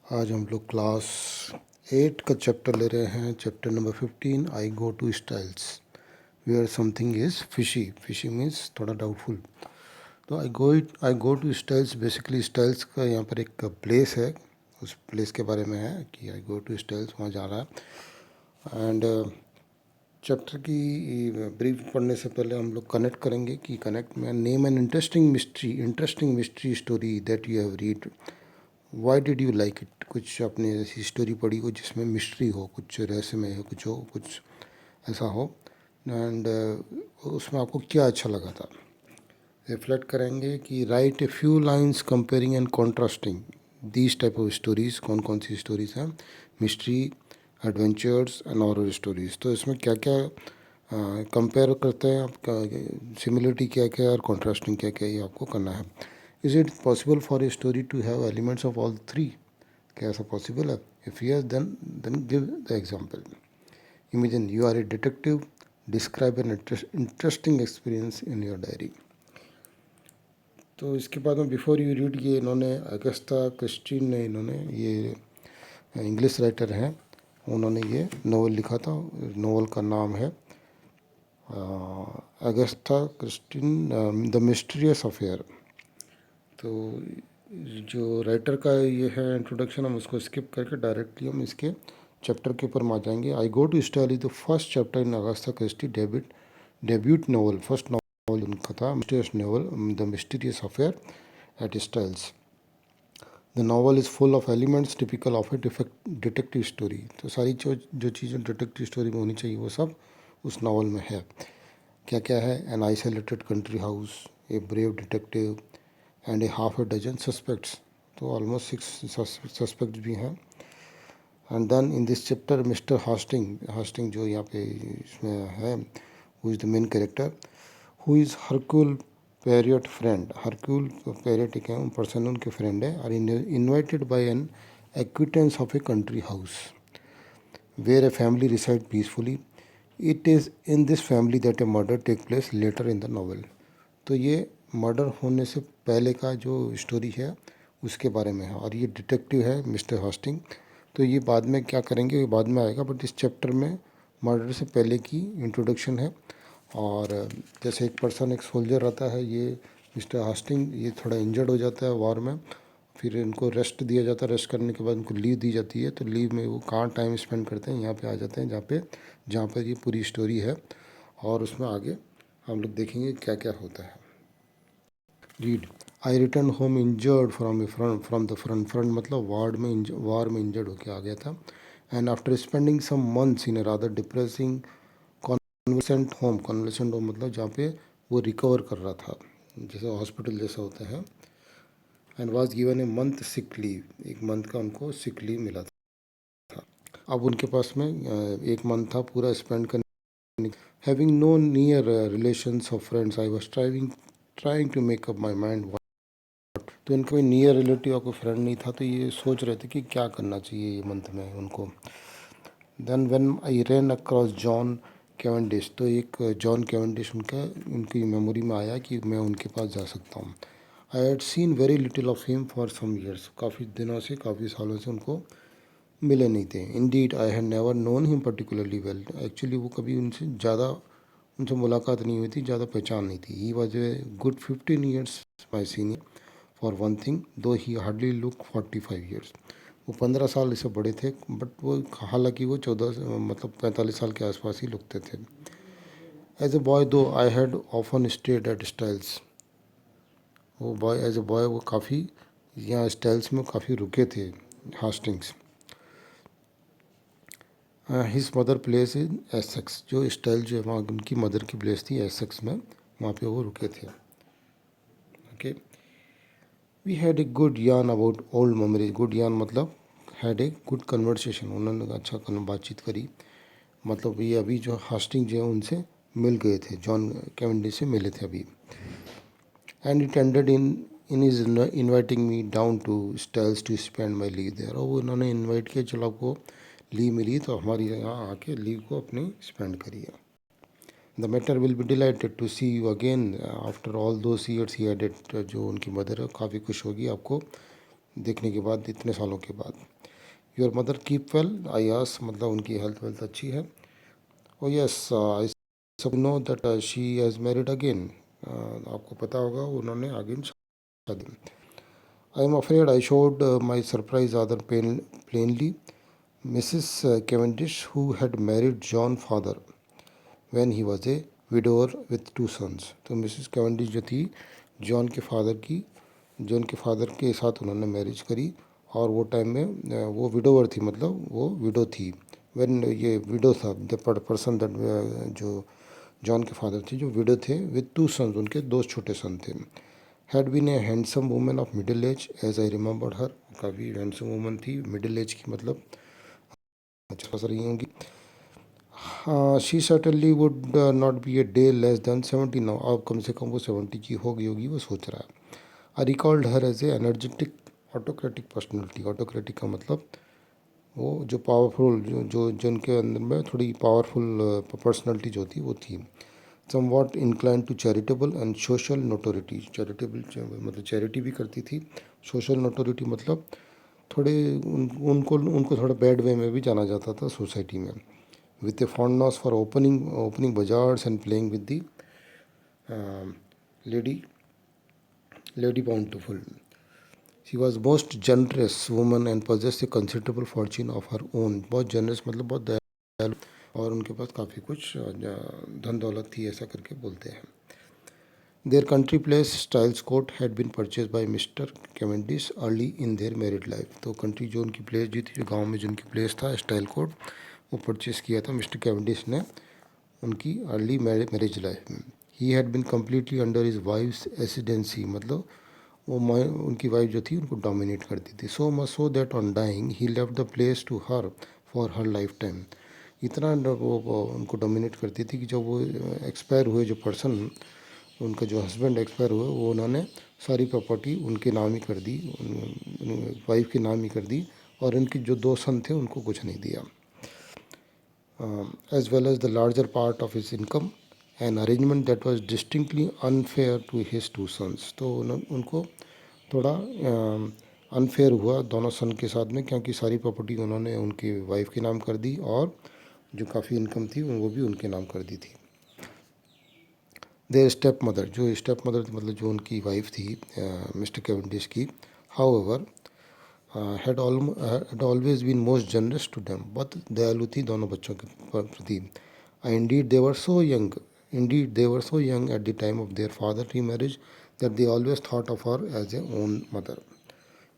आज हम लोग क्लास 8 का चैप्टर ले रहे हैं, chapter number 15, I go to Styles where something is fishy. Fishy means थोड़ा डाउटफुल। तो I go to Styles, basically Styles का यहाँ पर एक प्लेस है, उस प्लेस के बारे में है कि आई गो टू स्टाइल्स, वहाँ जा रहा है। एंड चैप्टर की ब्रीफ पढ़ने से पहले हम लोग कनेक्ट करेंगे कि कनेक्ट में name an interesting mystery story that you have read, why did you like it. कुछ आपने ऐसी स्टोरी पढ़ी हो जिसमें मिस्ट्री हो, कुछ रहस्यमय हो, कुछ ऐसा हो, एंड उसमें आपको क्या अच्छा लगा था। रिफ्लेक्ट करेंगे कि right a few lines comparing and contrasting these type of stories. कौन कौन सी स्टोरीज़ हैं? Mystery, adventures and horror stories. तो इसमें क्या क्या कंपेयर करते हैं, आपका सिमिलरिटी क्या क्या है और कॉन्ट्रास्टिंग क्या क्या, ये आपको करना है। Is it possible for a story to have elements of all three? क्या ऐसा पॉसिबल है? If yes, then give the example. Imagine you are a detective, describe an interesting experience in your diary. तो इसके बाद में before you read, ये इन्होंने Agusta Christie ने, इन्होंने ये इंग्लिश राइटर हैं, उन्होंने ये नोवेल लिखा था। नोवेल का नाम है Agatha Christie the mysterious affair. तो जो राइटर का ये है इंट्रोडक्शन, हम उसको स्किप करके डायरेक्टली हम इसके चैप्टर के ऊपर आ जाएंगे। I go to style is the first chapter in Agatha Christie debut novel, first novel उनका था, mysterious novel the mysterious affair at Styles. The novel is full of elements typical of a detective story. तो सारी जो चीज़ें detective story में होनी चाहिए वो सब उस नावल में है। क्या क्या है? An isolated country house, a brave detective and a half a dozen suspects. तो ऑलमोस्ट 6 सस्पेक्ट्स भी हैं। And then in this chapter Mister Hasting जो यहाँ पे इसमें है, who is the main character, who is Hercule Poirot friend. Hercule Poirot एक person, उनके फ्रेंड है, और invited by an acquaintance of a country house where a family reside peacefully. It is in this family that a murder take place later in the novel. तो ये murder होने से पहले का जो स्टोरी है उसके बारे में है, और ये डिटेक्टिव है मिस्टर हास्टिंग। तो ये बाद में क्या करेंगे, ये बाद में आएगा, बट इस चैप्टर में मर्डर से पहले की इंट्रोडक्शन है। और जैसे एक पर्सन, एक सोल्जर रहता है, ये मिस्टर हास्टिंग, ये थोड़ा इंजर्ड हो जाता है वॉर में, फिर इनको रेस्ट दिया जाता है, रेस्ट करने के बाद इनको लीव दी जाती है। तो लीव में वो कहाँ टाइम स्पेंड करते हैं, यहाँ पे आ जाते हैं, जहाँ पर ये पूरी स्टोरी है, और उसमें आगे हम लोग देखेंगे क्या क्या होता है। Read, I return home injured from the front मतलब वार में इंजर्ड होकर आ गया था। And after spending some months in a rather depressing convalescent home मतलब जहाँ पे वो रिकवर कर रहा था, जैसे हॉस्पिटल जैसा होता है। And was given a month sick leave, एक मंथ का उनको सिक लीव मिला था। अब उनके पास में एक मंथ था पूरा स्पेंड करने। Having no near relations of friends, I was trying to make up my mind. तो इनका कोई नियर रिलेटिव या कोई फ्रेंड नहीं था, तो ये सोच रहे थे कि क्या करना चाहिए ये मंथ में उनको। Then when I ran across John Cavendish, तो एक जॉन कैवेंडिश उनकी मेमोरी में आया कि मैं उनके पास जा सकता हूँ। I had seen very little of him for some years, काफ़ी दिनों से, काफ़ी सालों से उनको मिले नहीं थे। Indeed I had never known him particularly well, actually वो कभी उनसे मुलाकात नहीं हुई थी, ज़्यादा पहचान नहीं थी। He was a good 15 years my senior for one thing, दो ही हार्डली लुक 45 ईयर्स। वो 15 साल इससे बड़े थे, बट वो हालांकि वो 45 साल के आसपास ही लगते थे। एज ए बॉय दो I had often stayed at styles, वो बॉय एज ए बॉय वो काफ़ी यहाँ स्टाइल्स में काफ़ी रुके थे Hastings. His mother place in Essex, जो स्टाइल जो है वहाँ उनकी मदर की प्लेस थी एसेक्स में, वहाँ पे वो रुके थे। Okay, we had a good yarn about old memories. Good yarn मतलब हैड ए गुड कन्वर्सेशन, उन्होंने अच्छा बातचीत करी। मतलब ये अभी जो हास्टिंग जो है उनसे मिल गए थे, जॉन कैवेंडिश से मिले थे अभी। And it ended in is inviting me down to Styles to spend my leave there. और वो उन्होंने इन्वाइट किया, चलो आपको लीव मिली तो हमारी यहाँ आके लीव को अपनी स्पेंड करिए। The mater will be delighted to see you again after all those years he added. जो उनकी मदर है काफ़ी खुश होगी आपको देखने के बाद, इतने सालों के बाद। Your mother keep well, I ask, मतलब उनकी हेल्थ वेल्थ अच्छी है। ओ यस, आई सब know that she has married again, आपको पता होगा उन्होंने अगेन शादी। I am afraid I showed my surprise other plainly Mrs Cavendish who had married John father when he was a widower with two sons. तो Mrs Cavendish जो थी, John के father की, जॉन के फादर के साथ उन्होंने मैरिज करी, और वो टाइम में वो विडोवर थी, मतलब वो विडो थी। व्हेन ये विडो था, द पर्सन दैट, जो जॉन के फादर थे जो विडो थे, विद टू सन्स, उनके दो छोटे सन थे। Had been a handsome woman of middle age as I remembered her, काफ़ी हैंडसम वुमन थी, मिडिल एज की, मतलब अच्छा खासा रही होंगी। She certainly would not be a day less than 70 now, अब कम से कम वो 70 की हो गई होगी, वो सोच रहा है। I recalled her as a energetic autocratic personality. Autocratic का मतलब वो जो पावरफुल, जो जिनके अंदर में थोड़ी पावरफुल पर्सनैलिटी जो थी वो थी। Somewhat incline to charitable and social notoriety, charitable मतलब चैरिटी भी करती थी, सोशल नोटोरिटी मतलब थोड़े उनको उनको थोड़ा बैड वे में भी जाना जाता था सोसाइटी में। With A fondness for opening bazaars and playing with the lady lady bountiful. She was most generous woman and possessed a considerable fortune of her own। बहुत जनरस मतलब बहुत दयालु, और उनके पास काफ़ी कुछ धन दौलत थी, ऐसा करके बोलते हैं। Their country place Styles court had been purchase by Mr Cavendish early in their married life. तो कंट्री जो उनकी प्लेस जो थी, जो गांव में जो उनकी प्लेस था स्टाइल कोट, वो परचेज़ किया था मिस्टर कैवेंडिश ने उनकी अर्ली मैरिज लाइफ में। He had been completely under his wife's ascendancy, मतलब वो उनकी वाइफ जो थी उनको डोमिनेट करती थी। So much so that on dying he left the place to her for her lifetime. इतना वो उनको डोमिनेट करती थी कि जब वो एक्सपायर हुए, जो पर्सन उनका जो हस्बैंड एक्सपायर हुए, वो उन्होंने सारी प्रॉपर्टी उनके नाम ही कर दी, वाइफ के नाम ही कर दी, और उनके जो दो सन थे उनको कुछ नहीं दिया। As well as the larger part of his income, an arrangement that was distinctly unfair to his two sons. तो उनको थोड़ा अनफेयर हुआ दोनों सन के साथ में, क्योंकि सारी प्रॉपर्टी उन्होंने उनकी वाइफ के नाम कर दी, और जो काफ़ी इनकम थी वो भी उनके नाम कर दी थी। देयर स्टेप मदर, जो स्टेप मदर मतलब जो उनकी वाइफ थी मिस्टर कैवेंडिश की, however had always been most generous to them, बहुत दयालु थी दोनों बच्चों के प्रति। Indeed they were so young, indeed they were so young at the time of their father remarriage that they always thought of her as a own mother.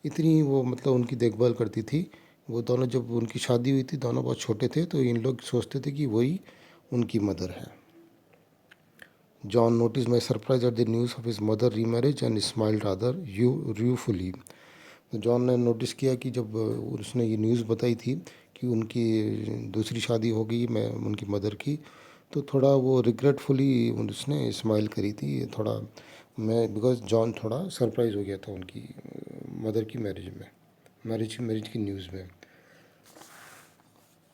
इतनी वो मतलब उनकी देखभाल करती थी। वो दोनों जब उनकी शादी हुई थी, दोनों बहुत छोटे थे, तो इन लोग सोचते थे कि वही उनकी मदर है। John notice my surprise at the news of his mother री मैरिज एंड स्माइल्ड रादर रूफुली। तो जॉन ने नोटिस किया कि जब उसने ये न्यूज़ बताई थी कि उनकी दूसरी शादी हो गई मैं उनकी मदर की, तो थोड़ा वो रिग्रेटफुली उसने स्माइल करी थी थोड़ा। मैं बिकॉज जॉन थोड़ा सरप्राइज हो गया था उनकी मदर की मैरिज की न्यूज़ में।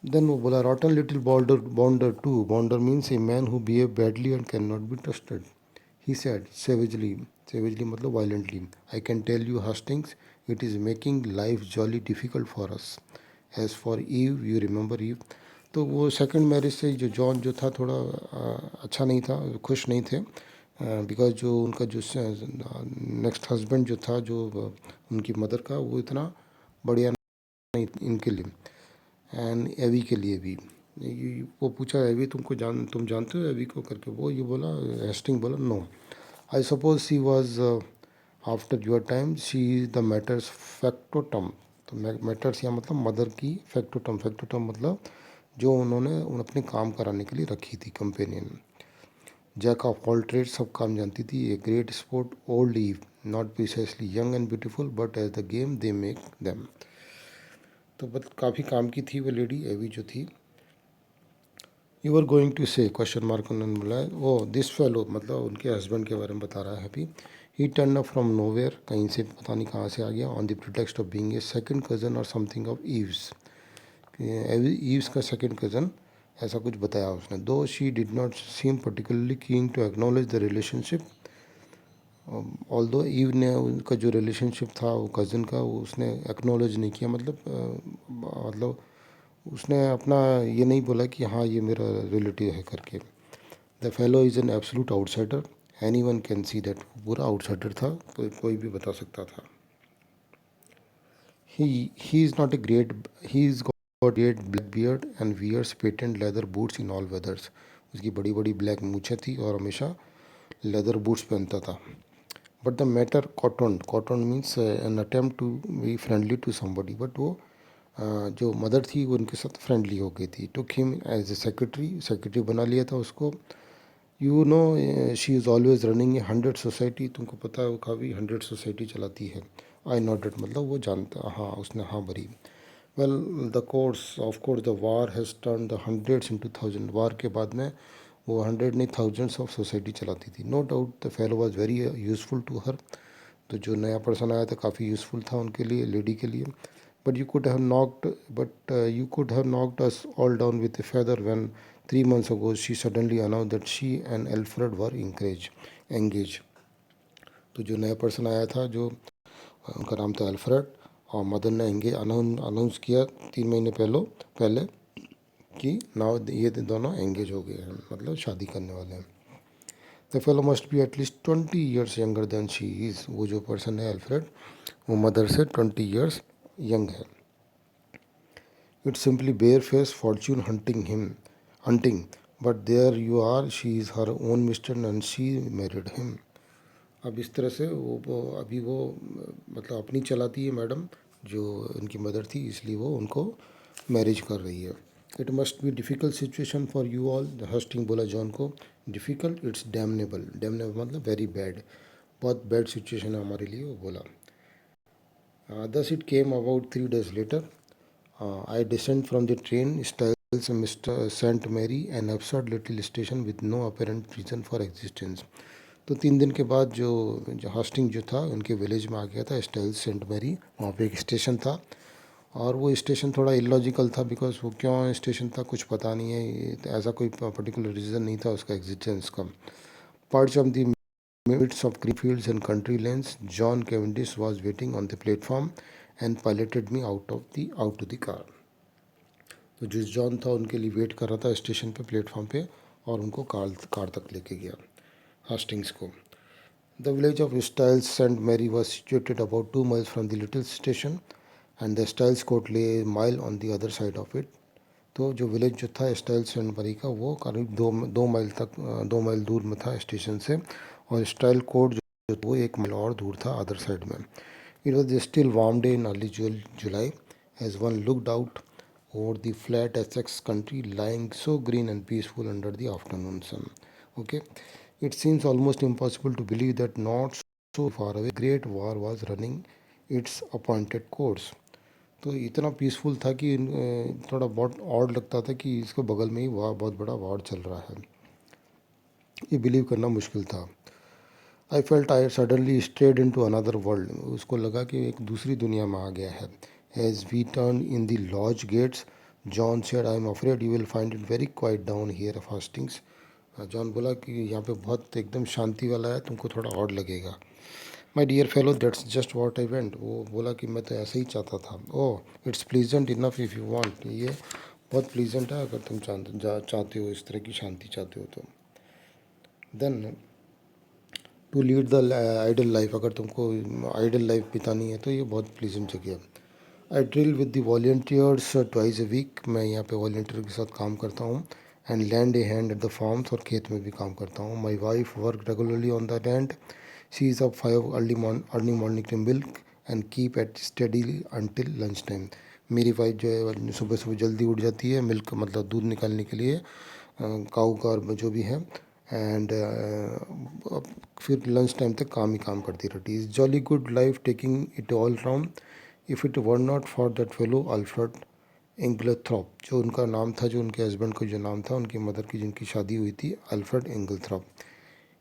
देन वो बोला, rotten little bounder too, bounder means a man who behave badly and can not be trusted. He said savagely, savagely मतलब violently, I can tell you Hastings it is making life jolly difficult for us. As for Evie, you remember Evie. तो वो second marriage से जो John जो था थोड़ा अच्छा नहीं था, खुश नहीं थे, बिकॉज जो उनका जो नेक्स्ट हस्बैंड जो था, जो उनकी मदर का, वो इतना बढ़िया नहीं इनके लिए, एंड एवी के लिए भी। वो पूछा, एवी तुम जानते हो एवी को करके, वो ये बोला, हेस्टिंग बोला, no, I suppose she was after your time, she is the mater's factotum. तो मैटर्स या मतलब मदर की फैक्टोटम, फैक्टोटम मतलब जो उन्होंने अपने काम कराने के लिए रखी थी, companion. Jack of all trade, सब काम जानती थी। A great sport old Eve, not precisely young and beautiful but as the game they make them. तो बस काफ़ी काम की थी वो लेडी एवी जो थी। यू आर गोइंग टू से क्वेश्चन मार्क उन्होंने बोला है, वो दिस फेलो मतलब उनके हस्बैंड के बारे में बता रहा है happy. He turn up from nowhere, कहीं से पता नहीं कहाँ से आ गया, on the pretext of being a second cousin और समथिंग ऑफ ईव्स। ईव्स का सेकंड कज़न, ऐसा कुछ बताया उसने। Though she did not seem particularly keen to acknowledge the relationship, although Eve ने उनका जो रिलेशनशिप था वो कज़न का, वो उसने एक्नॉलेज नहीं किया, मतलब उसने अपना ये नहीं बोला कि हाँ ये मेरा रिलेटिव है करके। The fellow is an absolute outsider, anyone can see that. पूरा आउटसाइडर था, कोई भी बता सकता था। He is not a great, he is got great black beard and wears patent leather boots in all weathers. उसकी बड़ी बड़ी ब्लैक मूछें थी और हमेशा लेदर बूट्स पहनता था। But the mater cotton means an attempt to be friendly to somebody, but वो जो मदर थी वो उनके साथ फ्रेंडली हो गई थी। Took him as a secretary बना लिया था उसको। You know she is always running a 100 society, तुमको पता है वो काफ़ी 100 सोसाइटी चलाती है। आई नॉटेड, मतलब वो जानता, हाँ उसने हाँ भरी। Well the course of course the war has turn the hundreds into thousand. War के बाद में वो 100 नहीं थाउजेंड्स ऑफ सोसाइटी चलाती थी। No doubt the fellow was very useful to her. तो जो नया पर्सन आया था काफ़ी यूज़फुल था उनके लिए, लेडी के लिए। But you could have knocked us all down with A feather when 3 months ago she suddenly announce that she and Alfred were engage. तो जो नया पर्सन आया था, जो उनका नाम था एल्फ्रेड, और मदर ने अनाउंस किया 3 महीने पहले कि नाउ ये दोनों एंगेज हो गए हैं, मतलब शादी करने वाले हैं। The fellow must be at least 20 years younger than she is. वो जो पर्सन है एल्फ्रेड, वो मदर से 20 years यंग है। It's simply bare face fortune hunting, but there you are, she is her own mister and she married him. अब इस तरह से अभी वो मतलब अपनी चलाती है मैडम, जो उनकी मदर थी, इसलिए वो उनको मैरिज कर रही है। It must be difficult situation for you all, Hasting बोला जॉन को। डिफ़िकल्ट, इट्स डैमनेबल मतलब वेरी बैड, बहुत बैड सिचुएशन है हमारे लिए, वो बोला। Thus it came about 3 days later. I descend from the train, styles Mr. St. Mary, an absurd little station with no apparent reason for existence. तो 3 दिन के बाद जो हास्टिंग जो था उनके विलेज में आ गया था, स्टाइल्स सेंट मैरी। वहाँ पे एक स्टेशन था, और वो स्टेशन थोड़ा इलॉजिकल था, बिकॉज वो क्यों स्टेशन था कुछ पता नहीं है, ऐसा कोई पर्टिकुलर रीज़न नहीं था उसका एग्जिस्टेंस का। Parts of the midst of green fields and country lanes, John Cavendish was waiting on the platform and piloted me out to the car. तो जिस जॉन था उनके लिए वेट कर रहा था स्टेशन पे, प्लेटफॉर्म पे, और उनको कार तक लेके गया, हास्टिंग्स को। The village of Styles Saint Mary was situated about 2 miles from the little station and the Styles court lay mile on the other side of it. तो जो विलेज जो था स्टाइल्स सेंट मैरी का, वो करीब 2 mile दूर में था स्टेशन से, और स्टाइल कोर्ट जो वो 1 माइल और दूर था अदर साइड में। It was still warm day in early July as one looked out over the flat Essex country lying so green and peaceful under the afternoon sun. Okay, it seems almost impossible to believe that not so far away great war was running its appointed course. तो इतना peaceful था कि थोड़ा बहुत odd लगता था कि इसके बगल में ही बहुत बड़ा वार चल रहा है। ये बिलीव करना मुश्किल था। I felt I suddenly strayed into another world. उसको लगा कि एक दूसरी दुनिया में आ गया है। As we turn in the lodge gates, John said I am afraid you will find it very quiet down here of Hastings. John बोला कि यहाँ पे बहुत एकदम शांति वाला है, तुमको थोड़ा ऑड लगेगा। My dear fellow that's just what I went. वो बोला कि मैं तो ऐसे ही चाहता था। Oh it's pleasant enough if you want. ये बहुत प्लीजेंट है अगर तुम चाहते हो, इस तरह की शांति चाहते हो तो। Then to lead the idle life, अगर तुमको आइडल लाइफ बितानी है तो ये बहुत प्लीजेंट जगह है। I drill with the volunteers twice a week. मैं यहाँ पे वॉल्टियर के साथ काम करता हूँ। And land a hand at the farms, और खेत में भी काम करता हूँ। My wife work regularly on the land. She is up 5 early morning to milk and keep at study until lunch time. मेरी वाइफ जो है सुबह सुबह जल्दी उठ जाती है, मिल्क मतलब दूध निकालने के लिए, काऊ का और जो भी है, एंड फिर लंच टाइम तक काम ही काम करती रहती है। Jolly good life taking it all round if it were not for that fellow Alfred Inglethorp. जो उनका नाम था, जो उनके हस्बैंड का जो नाम था, उनकी मदर की जिनकी शादी हुई थी, Alfred Inglethorp.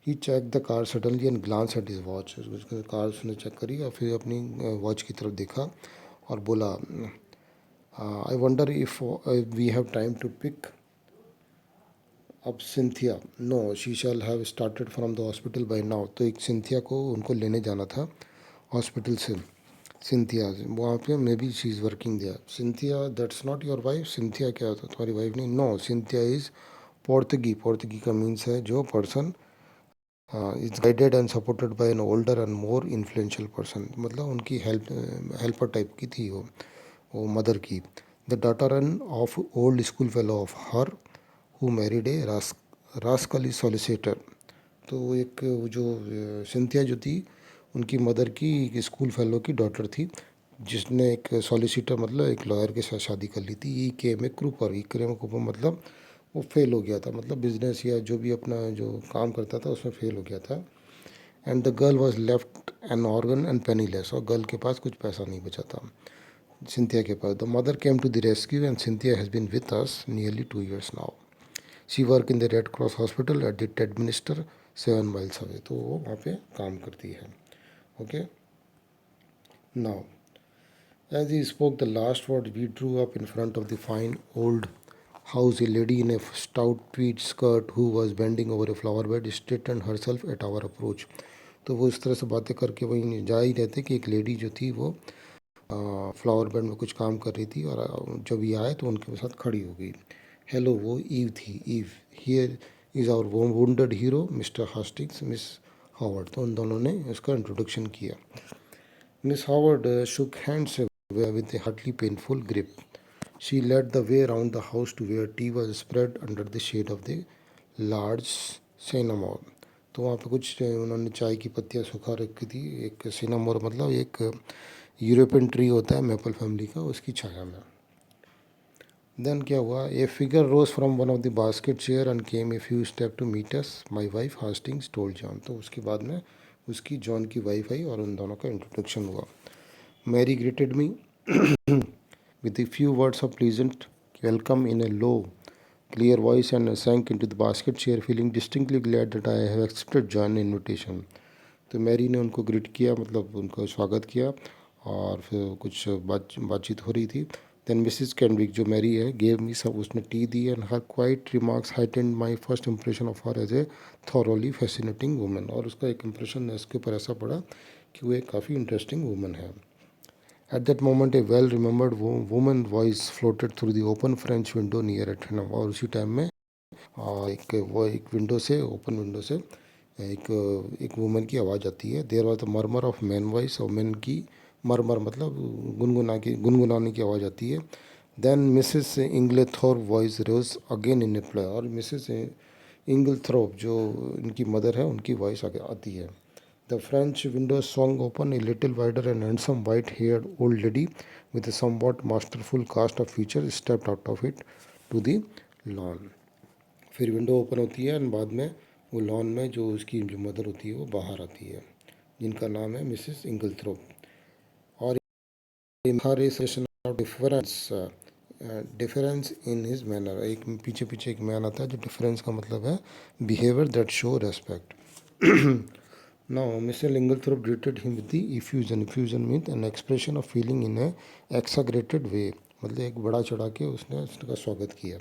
He check the car suddenly and glance at his watch. उसको कार उसने चेक करी और फिर अपनी वॉच की तरफ देखा और बोला, I wonder if we have time to pick up Cynthia, no she shall have started from the hospital by now. तो एक सिंथिया को उनको लेने जाना था हॉस्पिटल से। सिंथिया वहाँ पे may be she is working there. Cynthia that's not your wife. Cynthia क्या होता है, तुम्हारी वाइफ नहीं। No Cynthia is protégée. Protégée का मीन्स है जो person is guided and supported by an older and more influential person, मतलब उनकी हेल्पर टाइप की थी वो मदर की। The daughter and of old school fellow of her who married a rascally solicitor. तो एक वो जो सिंथिया जो थी उनकी मदर की एक स्कूल फेलो की डॉटर थी, जिसने एक सॉलिसिटर मतलब एक लॉयर के साथ शादी कर ली थी। ई के में क्रूपर, ई के में क्रूपर मतलब वो फेल हो गया था, मतलब बिजनेस या जो भी अपना जो काम करता था उसमें फेल हो गया था। And the girl was left an orphan and penniless, और गर्ल के पास कुछ पैसा नहीं बचा था सिंथिया के पास। The mother came to the rescue and Cynthia has been with us nearly 2 years now. She work in the Red Cross hospital at the Tadminster 7 miles away. तो वो वहाँ पे काम करती है। Okay, now as he spoke the last word, we drew up in front of the fine old house. A lady in a stout tweed skirt who was bending over a flower bed straightened herself at our approach. तो वो इस तरह से बातें करके वहीं जा ही रहते कि एक लेडी जो थी वो फ्लावर बेड में कुछ काम कर रही थी, और जब ये आए तो उनके साथ खड़ी हो गई। हेलो, वो ईव थी। Eve, here is our wounded hero mister Hastings, miss Howard. तो उन दोनों ने इसका इंट्रोडक्शन किया। Miss Howard shook hands with a hardly painful grip. She led the way around the house to where tea was spread under the shade of the large cinnamon. तो वहाँ पे कुछ उन्होंने चाय की पत्तियाँ सुखा रखी थी, एक सिनामोर मतलब एक यूरोपियन ट्री होता है मैपल फैमिली का, उसकी छाया में। देन क्या हुआ, a figure rose from one of the basket chair and came a few step to meet us, my wife Hastings told John. तो उसके बाद में उसकी जॉन की वाइफ आई और उन दोनों का इंट्रोडक्शन हुआ। Mary greeted me with a few words of pleasant welcome in a low, clear voice and sank into the basket chair, feeling distinctly glad that I have accepted John's invitation. तो Mary ने उनको greet किया, मतलब उनको स्वागत किया, और फिर कुछ बातचीत हो रही थी। देन मिसिज कैंड्रिक जो मैरी है गेव मी सब, उसने टी दी, and her quiet remarks heightened my first impression of her as a thoroughly fascinating woman. और उसका एक इंप्रेशन इसके ऊपर ऐसा पड़ा कि वो एक काफ़ी इंटरेस्टिंग वुमन है। At that moment, a well-remembered woman voice floated through the open French window near at him. और उसी टाइम में एक विंडो से, ओपन विंडो से एक एक वुमन की आवाज़ आती है। There was the murmur of man voice, और मैन की मरमर मतलब गुनगुनाने की आवाज़ आती है। Then Mrs Inglethorp voice rose again in reply, और मिसेस इंग्लथ्रोप जो इनकी मदर है उनकी वॉइस आगे आती है। The French window swung open. A little wider and handsome white-haired old lady with a somewhat masterful cast of features stepped out of it to the lawn. फिर window open होती है और बाद में वो लॉन में जो उसकी जो मदर होती है वो बाहर आती है, जिनका नाम है मिसेस इंगलथ्रोप। और हर डिफरेंस इन हिज मैनर, एक पीछे पीछे एक मैन आता है जो डिफरेंस का मतलब है behaviour that show respect. Now, Mr. Lingalthorpe greeted him with the effusion. Effusion means an expression of feeling in a exaggerated way. मतलब एक बड़ा चढ़ा के उसने उसका स्वागत किया।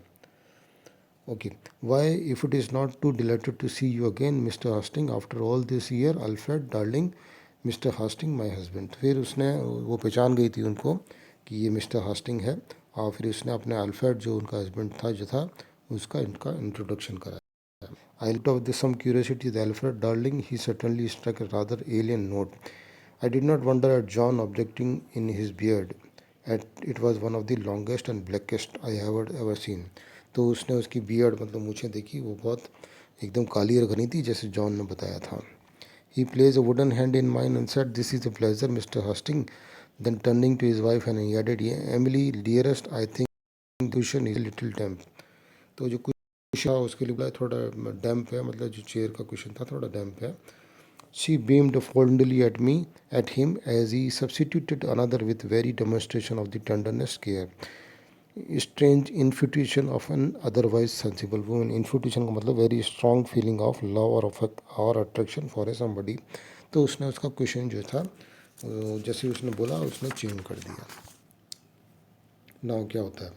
Okay. Why, if it is not too delighted to see you again, Mr. Hastings, after all this year, Alfred, darling, Mr. Hastings, my husband. फिर उसने वो पहचान गई थी उनको कि ये मिस्टर हास्टिंग है, और फिर उसने अपने अल्फ्रेड जो उनका हस्बैंड था जो था उसका इनका इंट्रोडक्शन कराया। I looked up with some curiosity at Alfred, darling. He certainly struck a rather alien note. I did not wonder at John objecting in his beard. It was one of the longest and blackest I have ever seen. तो उसने उसकी beard मतलब मूछें देखी, वो बहुत एकदम काली और घनी थी जैसे जॉन ने बताया था। He placed a wooden hand in mine and said, "This is a pleasure, Mr. Hastings." Then turning to his wife and he added, "Yeah, Emily, dearest, I think the cushion is a little damp." तो जो cushion उसके लिए बोला थोड़ा डैम्प है, मतलब जो chair का कुशन था थोड़ा डैम्प है। She beamed fondly at him as he substituted another with very demonstration of the tenderness care. Strange infatuation of an otherwise sensible woman. Infatuation का मतलब very strong feeling of love or affect or attraction for a somebody. तो उसने उसका question जो था जैसे उसने बोला उसने चेंज कर दिया। नाउ क्या होता है,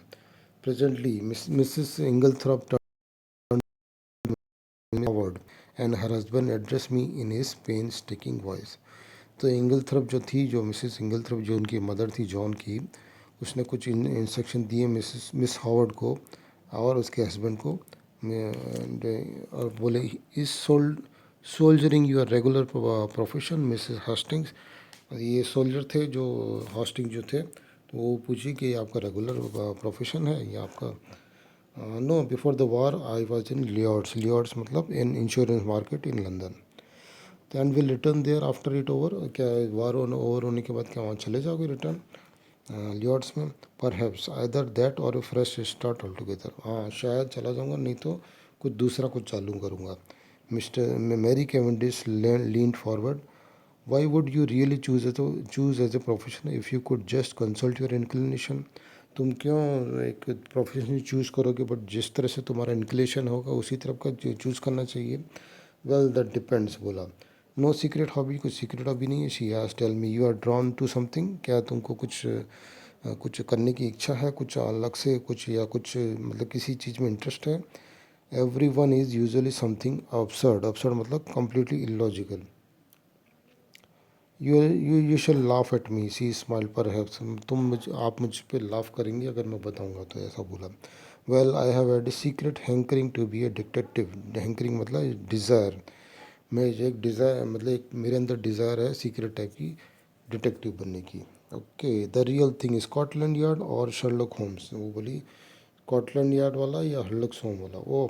presently Mrs Inglethorp Howard and her husband addressed me in his painstaking voice. तो इंगलथ्रप जो थी, जो मिसेस इंगलथ्रप जो उनकी मदर थी जॉन की, उसने कुछ इंस्ट्रक्शन दिए मिस हॉवर्ड को और उसके हस्बैंड को, और बोले इस soldiering your regular profession Mrs Hastings. ये सोल्जर थे जो हास्टिंग जो थे, तो वो पूछी कि आपका रेगुलर प्रोफेशन है या आपका। No, before the war I was in Lloyd's मतलब in insurance market in London. And will return there after it over, क्या वार ओवर होने के बाद क्या वहाँ चले जाओगे रिटर्न लियॉर्ड्स में? पर हैप्स आइदर दैट और फ्रेश स्टार्ट ऑल टुगेदर। हाँ, शायद चला जाऊँगा, नहीं तो कुछ दूसरा कुछ चालू करूँगा। Mister Mary Cavendish leaned forward. Why would you really choose as a profession if you could just consult your inclination? तुम क्यों एक प्रोफेशन चूज़ करोगे, बट जिस तरह से तुम्हारा इंक्लिनेशन होगा उसी तरफ का चूज़ करना चाहिए? वेल दैट डिपेंड्स, बोला। नो सीक्रेट हॉबी, कुछ सीक्रेट हॉबी नहीं है। She has tell me you are drawn to something, क्या तुमको कुछ करने की इच्छा है, कुछ अलग से कुछ, या कुछ मतलब किसी चीज़ में इंटरेस्ट है? Every one is usually something absurd मतलब completely illogical. You shall laugh at me, she smile perhaps. आप मुझ पे लाफ करेंगे अगर मैं बताऊंगा तो, ऐसा बोला। Well I have had a secret hankering to be a detective. Hankering मतलब डिज़ायर। मैं एक डिज़ायर मतलब एक मेरे अंदर डिज़ायर है सीक्रेट टाइप की, डिटेक्टिव बनने की। Okay, the real thing Scotland Yard और शर्लक होम्स। वो बोली स्कॉटलैंड यार्ड वाला या हर्लक होम वाला? ओ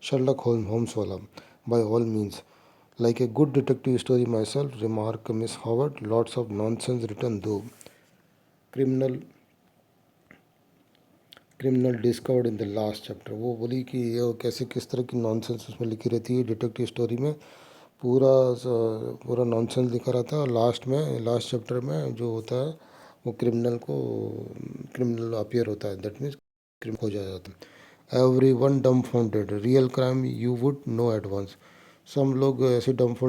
शर्लक होम्स वाला। By all means, like a good detective story myself, remarked Miss Howard. Lots of nonsense written though. Criminal criminal discovered in the last chapter. वो बोली कि ये कैसे किस तरह की नॉनसेंस उसमें लिखी रहती है डिटेक्टिव स्टोरी में। पूरा पूरा नॉनसेंस लिखा रहता है, और लास्ट चैप्टर में जो होता है वो क्रिमिनल अपीयर होता है, दैट मीन्स क्रिमिनल हो जाता है। Every one dumbfounded, real crime you would know at once. सब लोग ऐसे डम